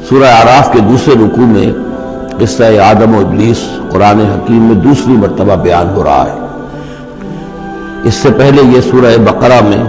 سورہ اعراف کے دوسرے رکوع میں قصہ آدم و ابلیس قرآن حکیم میں دوسری مرتبہ بیان ہو رہا ہے۔ اس سے پہلے یہ سورہ بقرہ میں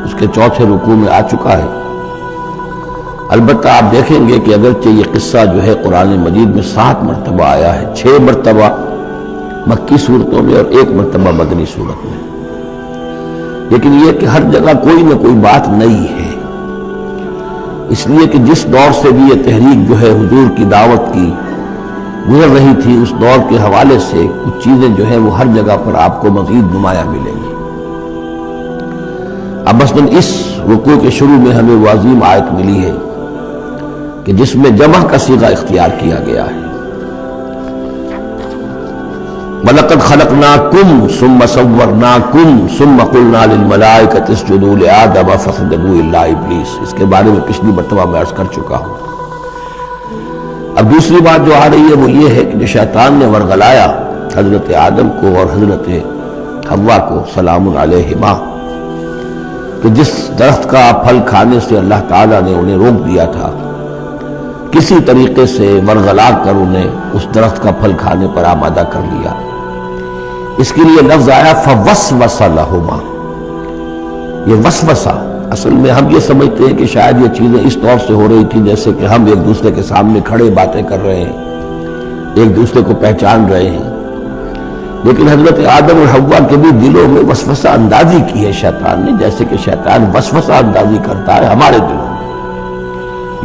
اس کے چوتھے رکوع میں آ چکا ہے۔ البتہ آپ دیکھیں گے کہ اگرچہ یہ قصہ جو ہے قرآن مجید میں 7 مرتبہ آیا ہے، 6 مرتبہ مکی صورتوں میں اور 1 مرتبہ مدنی صورت میں، لیکن یہ کہ ہر جگہ کوئی نہ کوئی بات نئی ہے، اس لیے کہ جس دور سے بھی یہ تحریک جو ہے حضور کی دعوت کی گزر رہی تھی، اس دور کے حوالے سے کچھ چیزیں جو ہیں وہ ہر جگہ پر آپ کو مزید نمایاں ملیں گی۔ اب مثلاً اس رکوع کے شروع میں ہمیں وہ عظیم آیت ملی ہے کہ جس میں جمع کا صیغہ اختیار کیا گیا ہے، وَلَقَدْ خَلَقْنَاكُمْ ثُمَّ صَوَّرْنَاكُمْ ثُمَّ قُلْنَا لِلْمَلَائِكَةِ اسْجُدُوا لِآدَمَ فَسَجَدُوا إِلَّا إِبْلِيسَ۔ اس کے بارے میں پچھلی مرتبہ میں عرض کر چکا ہوں۔ اب دوسری بات جو آ رہی ہے وہ یہ ہے کہ جو شیطان نے ورغلایا حضرت آدم کو اور حضرت حوا کو سلام علیہما، کہ جس درخت کا پھل کھانے سے اللہ تعالیٰ نے انہیں روک دیا تھا، کسی طریقے سے ورغلا کر انہیں اس درخت کا پھل کھانے پر آمادہ کر لیا۔ اس کے لیے لفظ آیا فوسوس لہما۔ یہ وسوسہ اصل میں ہم یہ سمجھتے ہیں کہ شاید یہ چیزیں اس طور سے ہو رہی تھی جیسے کہ ہم ایک دوسرے کے سامنے کھڑے باتیں کر رہے ہیں، ایک دوسرے کو پہچان رہے ہیں، لیکن حضرت آدم اور حوا کے بھی دلوں میں وسوسہ اندازی کی ہے شیطان نے، جیسے کہ شیطان وسوسہ اندازی کرتا ہے ہمارے دلوں میں۔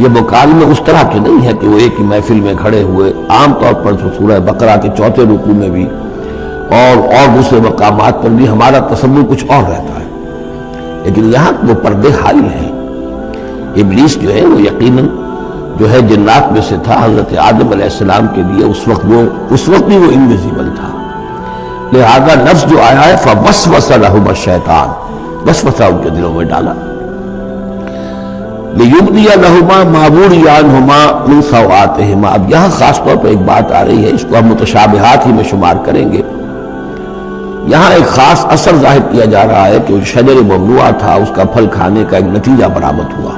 یہ مکالمے اس طرح کے نہیں ہے کہ وہ ایک ہی محفل میں کھڑے ہوئے، عام طور پر سورہ بقرہ کے چوتھے رکوع میں بھی اور دوسرے مقامات پر بھی ہمارا تصور کچھ اور رہتا ہے، لیکن یہاں وہ پردے حائل ہیں۔ ابلیس جو ہے وہ یقیناً جو ہے جنات میں سے تھا، حضرت آدم علیہ السلام کے لیے اس وقت بھی وہ انویزیبل تھا، لہذا لفظ جو آیا ہے فوسوس لہما الشیطان، وسوسہ ان کے دلوں میں ڈالا۔ لِيُبْدِيَ لَهُمَا مَا وُرِيَ عَنْهُمَا مِنْ سَوْآتِهِمَا۔ اب یہاں خاص طور پر ایک بات آ رہی ہے، اس کو ہم متشابہات ہی میں شمار کریں گے۔ یہاں ایک خاص اثر ظاہر کیا جا رہا ہے کہ شجر ممنوعہ تھا، اس کا پھل کھانے کا ایک نتیجہ برآمد ہوا،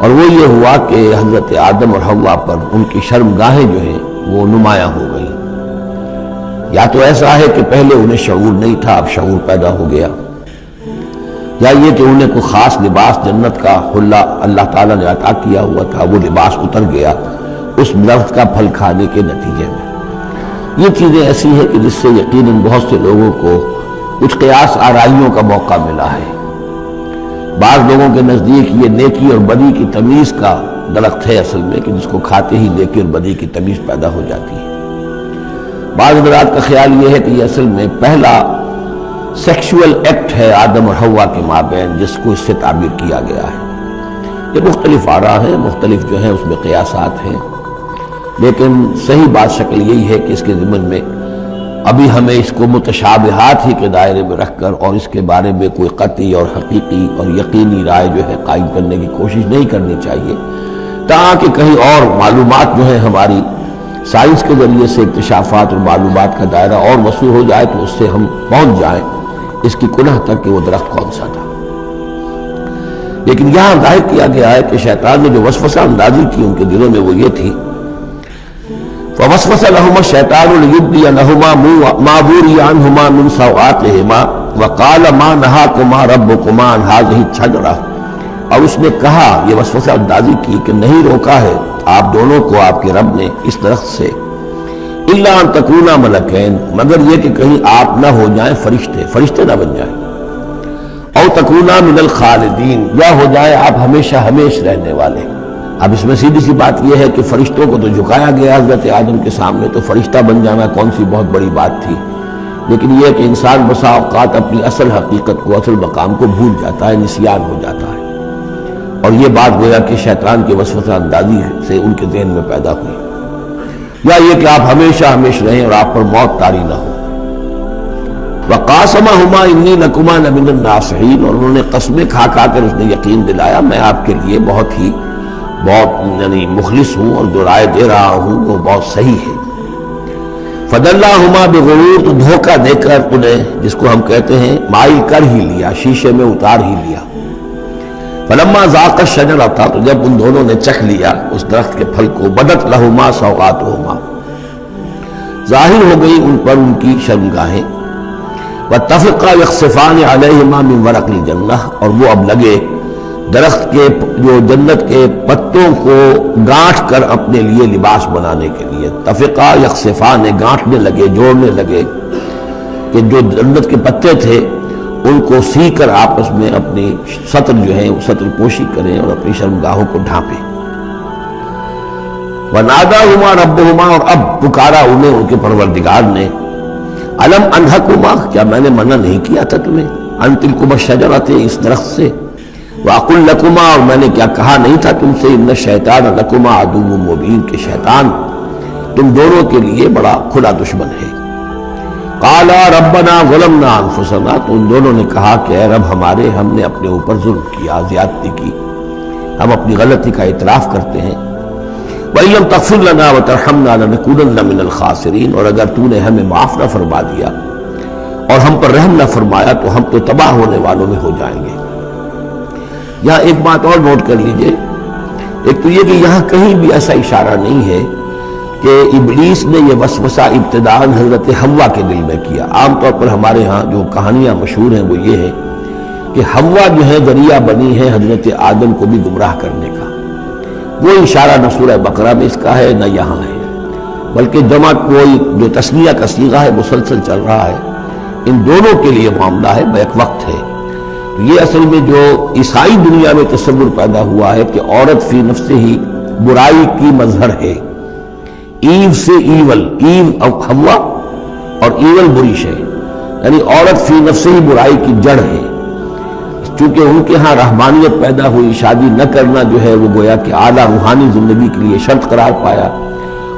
اور وہ یہ ہوا کہ حضرت آدم اور حوا پر ان کی شرمگاہیں جو ہیں وہ نمایاں ہو گئیں۔ یا تو ایسا ہے کہ پہلے انہیں شعور نہیں تھا، اب شعور پیدا ہو گیا، یا یہ کہ انہیں کوئی خاص لباس جنت کا حلہ اللہ تعالیٰ نے عطا کیا ہوا تھا، وہ لباس اتر گیا اس درخت کا پھل کھانے کے نتیجے میں۔ یہ چیزیں ایسی ہیں کہ جس سے یقیناً بہت سے لوگوں کو کچھ قیاس آرائیوں کا موقع ملا ہے۔ بعض لوگوں کے نزدیک یہ نیکی اور بدی کی تمیز کا درخت ہے اصل میں، کہ جس کو کھاتے ہی نیکی اور بدی کی تمیز پیدا ہو جاتی ہے۔ بعض حضرات کا خیال یہ ہے کہ یہ اصل میں پہلا سیکشول ایکٹ ہے آدم اور حوا کے مابین، جس کو اس سے تعبیر کیا گیا ہے۔ یہ مختلف آراء ہیں، مختلف جو ہیں اس میں قیاسات ہیں، لیکن صحیح بات شکل یہی ہے کہ اس کے ضمن میں ابھی ہمیں اس کو متشابہات ہی کے دائرے میں رکھ کر اور اس کے بارے میں کوئی قطعی اور حقیقی اور یقینی رائے جو ہے قائم کرنے کی کوشش نہیں کرنی چاہیے، تاکہ کہیں اور معلومات جو ہیں ہماری سائنس کے ذریعے سے اکتشافات اور معلومات کا دائرہ اور وسیع ہو جائے تو اس سے ہم پہنچ جائیں اس کی کنہ تک کہ وہ درخت کون سا تھا۔ لیکن یہاں ظاہر کیا گیا ہے کہ شیطان نے جو وسوسہ اندازی کی ان کے دلوں میں وہ یہ تھی فوسوس لهما الشیطان ليبدي لهما ما وري عنهما من سوآتهما وقال ما نهاكما ربكما عن هذه الشجرة، اور اس نے کہا، یہ وسوسہ اندازی کی کہ نہیں روکا ہے آپ دونوں کو آپ کے رب نے اس درخت سے، الا ان تکونا ملکین، مگر یہ کہ کہیں آپ نہ ہو جائیں فرشتے نہ بن جائیں، او تکونا من الخالدین، یا ہو جائے آپ ہمیشہ ہمیش رہنے والے۔ اب اس میں سیدھی سی بات یہ ہے کہ فرشتوں کو تو جھکایا گیا حضرت آدم کے سامنے، تو فرشتہ بن جانا کون سی بہت بڑی بات تھی، لیکن یہ کہ انسان بسا اوقات اپنی اصل حقیقت کو، اصل مقام کو بھول جاتا ہے، نسیان ہو جاتا ہے، اور یہ بات گویا کہ شیطان کے وسوسہ اندازی سے ان کے ذہن میں پیدا ہوئی، یا یہ کہ آپ ہمیشہ ہمیش رہیں اور آپ پر موت طاری نہ ہو۔ وقاسمہما انی لکما لمن الناصحین، اور انہوں نے قسمیں کھا کر اس نے یقین دلایا میں آپ کے لیے بہت یعنی مخلص ہوں، اور جو رائے دے رہا ہوں وہ بہت صحیح ہے۔ فدلاہما بغرور، تو دھوکہ دے کر انہیں، جس کو ہم کہتے ہیں مائل کر ہی لیا، شیشے میں اتار ہی لیا۔ فلما ذاق الشجرۃ، تو جب ان دونوں نے چکھ لیا اس درخت کے پھل کو، بدت لہما سوآتہما، ظاہر ہو گئی ان پر ان کی شرمگاہیں، واتفقا یخصفان علیہما من ورق الجنہ، اور وہ اب لگے درخت کے جو جنت کے پتوں کو گانٹھ کر اپنے لیے لباس بنانے کے لیے، تفقا یخصفان، گانٹھنے لگے، جوڑنے لگے کہ جو جنت کے پتے تھے ان کو سی کر آپس میں اپنی سطر جو ہے وہ سطر پوشی کریں اور اپنی شرمگاہوں کو ڈھانپیں۔ وَنَادَاهُمَا رَبُّهُمَا، اور اب پکارا انہیں ان کے پروردگار نے، أَلَمْ أَنْهَكُمَا، کیا میں نے منع نہیں کیا تھا تمہیں، أَن تِلْكُمَا الشَّجَرَةَ، اس درخت سے، وَأَقُلْ لَكُمَا، اور میں نے کیا کہا نہیں تھا تم سے، إِنَّ الشَّيْطَانَ لَكُمَا عَدُوٌّ مُّبِينٌ، کہ شیطان تم دونوں کے لیے بڑا کھلا دشمن ہے۔ قَالَا رَبَّنَا ظَلَمْنَا أَنفُسَنَا، تو ان دونوں نے کہا کہ اے رب ہمارے، ہم نے اپنے اوپر ظلم کیا، زیادتی کی، ہم اپنی غلطی کا اعتراف کرتے ہیں۔ وَإِن لَّمْ تَغْفِرْ لَنَا وَتَرْحَمْنَا لَنَكُونَنَّ مِنَ الْخَاسِرِينَ، اور اگر تو نے ہمیں معاف نہ فرما دیا اور ہم پر رحم نہ فرمایا تو ہم تو تباہ ہونے والوں میں ہو جائیں گے۔ یہاں ایک بات اور نوٹ کر لیجئے، ایک تو یہ کہ یہاں کہیں بھی ایسا اشارہ نہیں ہے کہ ابلیس نے یہ وسوسہ ابتداءً حضرت حوا کے دل میں کیا۔ عام طور پر ہمارے ہاں جو کہانیاں مشہور ہیں وہ یہ ہے کہ حوا جو ہے ذریعہ بنی ہے حضرت آدم کو بھی گمراہ کرنے کا، وہ اشارہ نہ سورہ بقرہ میں اس کا ہے نہ یہاں ہے، بلکہ جمع کوئی جو تسنیہ کا صیغہ ہے مسلسل چل رہا ہے، ان دونوں کے لیے معاملہ ہے، بیک وقت ہے۔ تو یہ اصل میں جو عیسائی دنیا میں تصور پیدا ہوا ہے کہ عورت فی نفس ہی برائی کی مظہر ہے، ایو سے ایول، ایو حوا اور ایول بری شے، یعنی عورت فی نفس ہی برائی کی جڑ ہے۔ چونکہ ان کے ہاں رحمانیت پیدا ہوئی، شادی نہ کرنا جو ہے وہ گویا کہ اعلیٰ روحانی زندگی کے لیے شرط قرار پایا،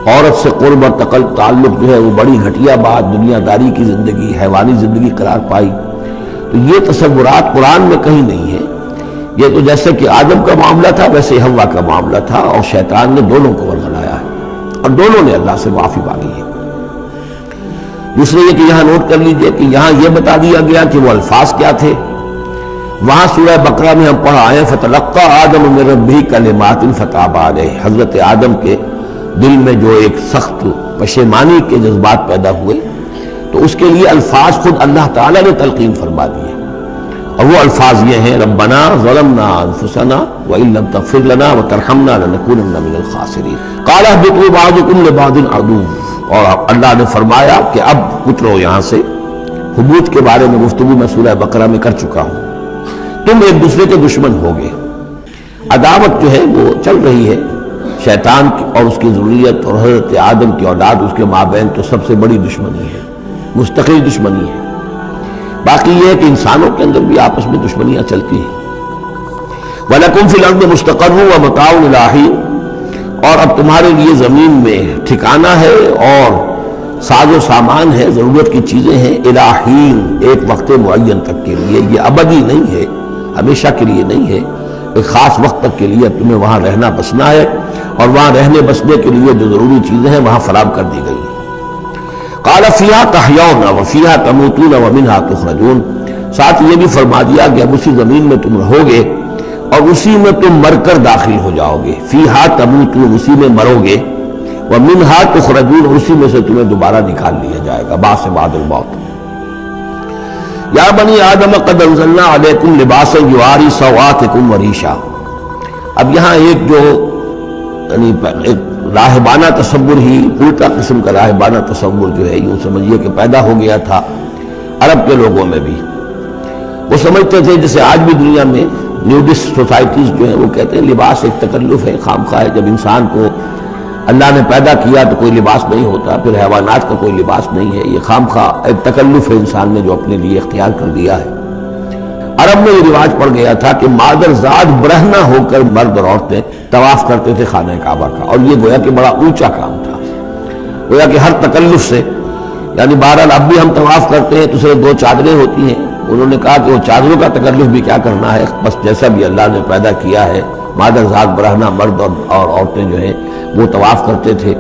عورت سے قرب اور تعلق جو ہے وہ بڑی گھٹیا بات، دنیا داری کی زندگی، حیوانی زندگی قرار پائی۔ تو یہ تصورات قرآن میں کہیں نہیں ہے۔ یہ تو جیسے کہ آدم کا معاملہ تھا ویسے حوا کا معاملہ تھا، اور شیطان نے دونوں کو ورگلایا ہے اور دونوں نے اللہ سے معافی مانگی ہے۔ دوسرے یہ کہ یہاں نوٹ کر لیجئے کہ یہاں یہ بتا دیا گیا کہ وہ الفاظ کیا تھے۔ وہاں سورہ بقرہ میں ہم پڑھا آئے فَتَلَقَّى آدَمُ مِن رَبِّهِ كَلِمَاتٍ فَتَابَ عَلَيْهِ، حضرت آدم کے دل میں جو ایک سخت پشیمانی کے جذبات پیدا ہوئے تو اس کے لیے الفاظ خود اللہ تعالیٰ نے تلقین فرما دیے، اور وہ الفاظ یہ ہیں ربنا ظلمنا انفسنا وان لم تغفر لنا وترحمنا لنكونن من الخاسرین قال اهبطوا بعضكم لبعض عدو، اور اللہ نے فرمایا کہ اب اترو یہاں سے۔ حبوط کے بارے میں گفتگو میں سورہ بقرہ میں کر چکا ہوں، تم ایک دوسرے کے دشمن ہوگے۔ عداوت جو ہے وہ چل رہی ہے، شیطان اور اس کی ذریت اور حضرت آدم کی اولاد، اس کے مابین تو سب سے بڑی دشمنی ہے، مستقل دشمنی ہے۔ باقی یہ ہے کہ انسانوں کے اندر بھی آپس میں دشمنیاں چلتی ہیں۔ وَلَكُمْ فِي الْأَرْضِ مُسْتَقَرٌّ وَمَتَاعٌ إِلَىٰ حِينٍ، اور اب تمہارے لیے زمین میں ٹھکانہ ہے اور ساز و سامان ہے، ضرورت کی چیزیں ہیں، إِلَىٰ حِينٍ، ایک وقت معین تک کے لیے، یہ ابدی نہیں ہے، ہمیشہ کے لیے نہیں ہے، ایک خاص وقت تک کے لیے تمہیں وہاں رہنا بسنا ہے، اور وہاں رہنے بسنے کے لیے جو ضروری چیزیں ہیں وہاں فراہم کر دی گئی ہیں۔ قال فیہا تحیون وفیہا تموتون ومنہا تخرجون، ساتھ یہ بھی فرما دیا کہ اب اسی زمین میں تم رہو گے اور اسی میں تم مر کر داخل ہو جاؤ گے، فیہا تموتون، اسی میں مرو گے، ومنہا تخرجون، اور اسی میں سے تمہیں دوبارہ نکال لیا جائے گا بعث بعد الموت۔ یا بنی آدم قد انزلنا علیکم لباسا یواری سوآتکم وریشا، اب یہاں ایک جو یعنی ایک راہبانہ تصور ہی، الٹا قسم کا راہبانہ تصور جو ہے یوں سمجھیے کہ پیدا ہو گیا تھا عرب کے لوگوں میں بھی۔ وہ سمجھتے تھے جیسے آج بھی دنیا میں نیوڈسٹ سوسائٹیز جو ہیں وہ کہتے ہیں لباس ایک تکلف ہے، خامخواہ ہے، جب انسان کو اللہ نے پیدا کیا تو کوئی لباس نہیں ہوتا، پھر حیوانات کا کوئی لباس نہیں ہے، یہ خامخواہ ایک تکلف ہے انسان نے جو اپنے لیے اختیار کر دیا ہے۔ عرب میں یہ رواج پڑ گیا تھا کہ مادر زاد برہنہ ہو کر مرد اور عورتیں طواف کرتے تھے خانہ کعبہ کا، اور یہ گویا کہ بڑا اونچا کام تھا، گویا کہ ہر تکلف سے، یعنی بہرحال اب بھی ہم طواف کرتے ہیں تو صرف 2 چادریں ہوتی ہیں، انہوں نے کہا کہ وہ چادروں کا تکلف بھی کیا کرنا ہے، بس جیسا بھی اللہ نے پیدا کیا ہے مادر زاد برہنہ مرد اور عورتیں جو ہیں وہ طواف کرتے تھے،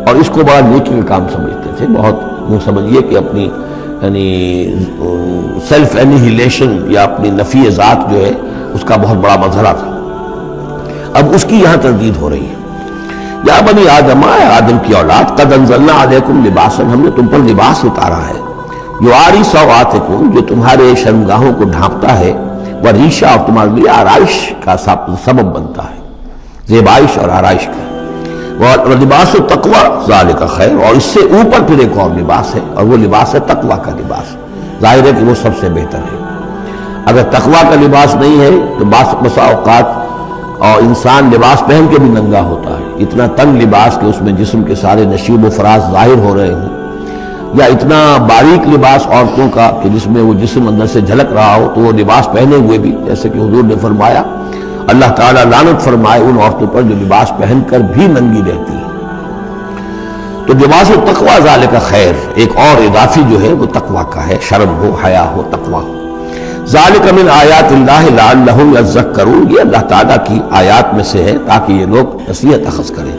اور اس کو بڑا نیکی کا کام سمجھتے تھے، بہت وہ سمجھیے کہ اپنی یعنی سیلف انہیلیشن یا اپنی نفی ذات جو ہے اس کا بہت بڑا مظہرہ تھا. اب اس کی یہاں تردید ہو رہی ہے. یا بنی آدم، اے آدم کی اولاد، قد انزلنا علیکم لباسا، ہم نے تم پر لباس اتارا ہے، یواری سوآتکم، جو تمہارے شرمگاہوں کو ڈھانپتا ہے، وریشا، اور تمہارے لیے آرائش کا سبب بنتا ہے، زیبائش اور آرائش کا. اور لباس التقوی ذالک خیر، اور اس سے اوپر پھر ایک اور لباس ہے، اور وہ لباس ہے تقوی کا لباس. ظاہر ہے کہ وہ سب سے بہتر ہے. اگر تقوی کا لباس نہیں ہے تو بسا اوقات اور انسان لباس پہن کے بھی ننگا ہوتا ہے. اتنا تنگ لباس کہ اس میں جسم کے سارے نشیب و فراز ظاہر ہو رہے ہوں، یا اتنا باریک لباس عورتوں کا کہ جس میں وہ جسم اندر سے جھلک رہا ہو، تو وہ لباس پہنے ہوئے بھی، جیسے کہ حضور نے فرمایا، اللہ تعالیٰ لعنت فرمائے ان عورتوں پر جو لباس پہن کر بھی ننگی رہتی ہیں. تو لباس التقوی ذالک خیر، ایک اور اضافی جو ہے وہ تقوی کا ہے، شرم ہو، حیا ہو، تقوی ہو. ذالک من آیات اللہ لعلہم یذکرون، یہ اللہ تعالیٰ کی آیات میں سے ہے تاکہ یہ لوگ نصیحت اخذ کریں.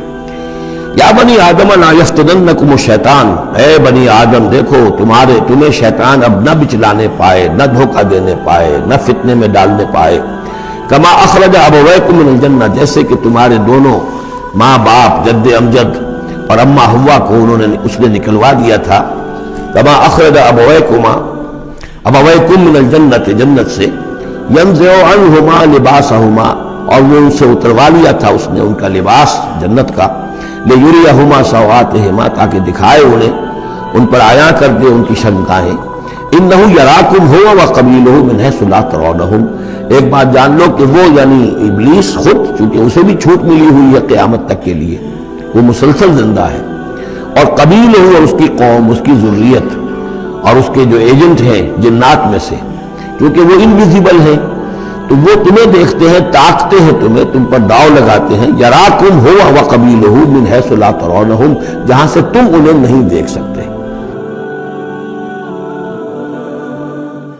یا بنی آدم لا یفتننکم الشیطان، اے بنی آدم دیکھو تمہیں شیطان اب نہ بچلانے پائے، نہ دھوکہ دینے پائے، نہ فتنے میں ڈالنے پائے. کما اخرج ابویکم من الجنہ، جیسے کہ تمہارے دونوں ماں باپ، جد امجد اور اماں حوا کو اس نے نکلوا دیا تھا. کما اخرج ابویکم من الجنت، جنت سے، ینزع عنہما لباسہما، اور وہ ان سے اتروا لیا تھا اس نے ان کا لباس جنت کا، لیریہما سوآتہما، تاکہ دکھائے انہیں، ان پر عیاں کر دے ان کی شرمگاہیں. انہ یراکم ہوا وقبیلہ من حیث لا ترونہم، ایک بات جان لو کہ وہ یعنی ابلیس خود، چونکہ اسے بھی چھوٹ ملی ہوئی ہے قیامت تک کے لیے، وہ مسلسل زندہ ہے، اور قبیل ہو، اور اس کی قوم، اس کی ذریت اور اس کے جو ایجنٹ ہیں جنات میں سے، کیونکہ وہ انویزیبل ہیں تو وہ تمہیں دیکھتے ہیں، تاکتے ہیں تمہیں، تم پر داؤ لگاتے ہیں. یراکم ہوا وقبیلہ من حیث لا ترونہم، جہاں سے تم انہیں نہیں دیکھ سکتے.